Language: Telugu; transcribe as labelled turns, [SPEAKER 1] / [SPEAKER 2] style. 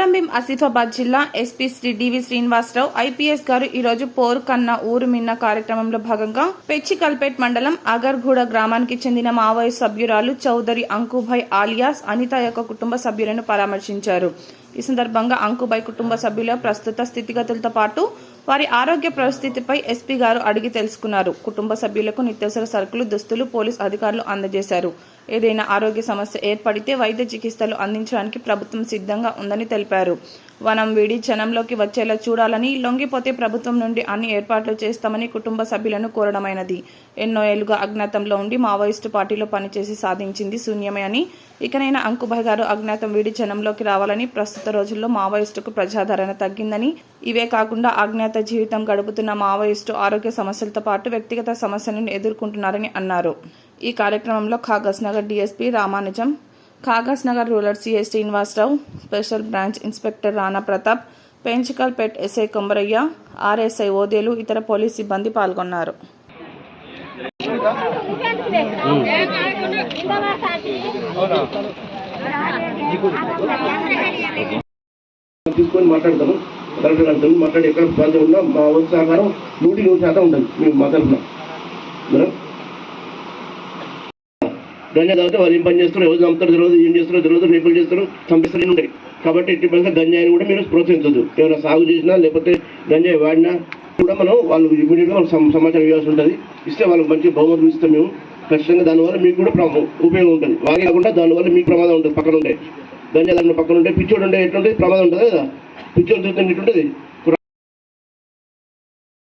[SPEAKER 1] కొమరంభీం ఆసిఫాబాద్ జిల్లా ఎస్పీ శ్రీ డివి శ్రీనివాసరావు ఐపీఎస్ గారు ఈరోజు పోరు కన్నా ఊరు మిన్న కార్యక్రమంలో భాగంగా పెచ్చికల్పేట్ మండలం అగర్గూడ గ్రామానికి చెందిన మావోయిస్ట్ సభ్యురాలు చౌదరి అంకుభాయ్ ఆలియాస్ అనిత యొక్క కుటుంబ సభ్యులను పరామర్శించారు. ఈ సందర్భంగా అంకుభాయ్ కుటుంబ సభ్యుల ప్రస్తుత స్థితిగతులతో పాటు వారి ఆరోగ్య పరిస్థితిపై ఎస్పీ గారు అడిగి తెలుసుకున్నారు. కుటుంబ సభ్యులకు నిత్యావసర సరుకులు, దుస్తులు పోలీస్ అధికారులు అందజేశారు. ఏదైనా ఆరోగ్య సమస్య ఏర్పడితే వైద్య చికిత్సలు అందించడానికి ప్రభుత్వం సిద్ధంగా ఉందని తెలిపారు. వనం వీడి జనంలోకి వచ్చేలా చూడాలని, లొంగిపోతే ప్రభుత్వం నుండి అన్ని ఏర్పాట్లు చేస్తామని కుటుంబ సభ్యులను కోరడమైనది. ఎన్నో ఏళ్లుగా అజ్ఞాతంలో ఉండి మావోయిస్టు పార్టీలో పనిచేసి సాధించింది శూన్యమే అని, ఇకనైనా అంకుభాయ్ గారు అజ్ఞాతం వీడి జనంలోకి రావాలని, ప్రస్తుత రోజుల్లో మావోయిస్టుకు ప్రజాదరణ తగ్గిందని, ఇవే కాకుండా అజ్ఞాత జీవితం గడుపుతున్న మావోయిస్టు ఆరోగ్య సమస్యలతో పాటు వ్యక్తిగత సమస్యలను ఎదుర్కొంటున్నారని అన్నారు. ఈ కార్యక్రమంలో Kagaz Nagar DSP Ramanujam, Kagaz Nagar rural CI Srinivasarao, special branch inspector Rana Pratap, Penchikalpet SI Komarayya, RSI Odelu, ఇతర పోలీస్ సిబ్బంది పాల్గొన్నారు.
[SPEAKER 2] తీసుకొని మాట్లాడతాము. కలెక్టర్ గారితో మాట్లాడి ఎక్కడ బాధ్యత ఉన్నా మా వంతు సహకారం 100% ఉంటుంది. మేము మాట్లాడుతున్నాం గంజా తాగితే వాళ్ళు ఏం పని చేస్తారు, ఎవరు చంపుతారు తెలియదు, ఏం చేస్తారో తెలియదు, రేపులు చేస్తారు, చంపిస్తారు ఉంటాయి. కాబట్టి ఎట్టి పైన గంజాయిని కూడా మీరు ప్రోత్సహించదు. ఎవరైనా సాగు చేసినా లేకపోతే గంజాయి వాడినా కూడా మనం వాళ్ళు ఇమీడియట్గా వాళ్ళకి సమాచారం ఇవ్వాల్సి ఉంటుంది. ఇస్తే వాళ్ళకి మంచి బహుమతులు ఇస్తాం మేము ఖచ్చితంగా. దానివల్ల మీకు కూడా ఉపయోగం ఉంటుంది. వాగే కాకుండా దానివల్ల మీకు ప్రమాదం ఉంటుంది. పక్కన ఉంటాయి గంజా దాని పక్కన ఉంటే పిచ్చోడు ఉంటే ఎట్లుంటే ప్రమాదం ఉంటుంది కదా. పిచ్చోడు చూస్తే ఎట్లుంటుంది.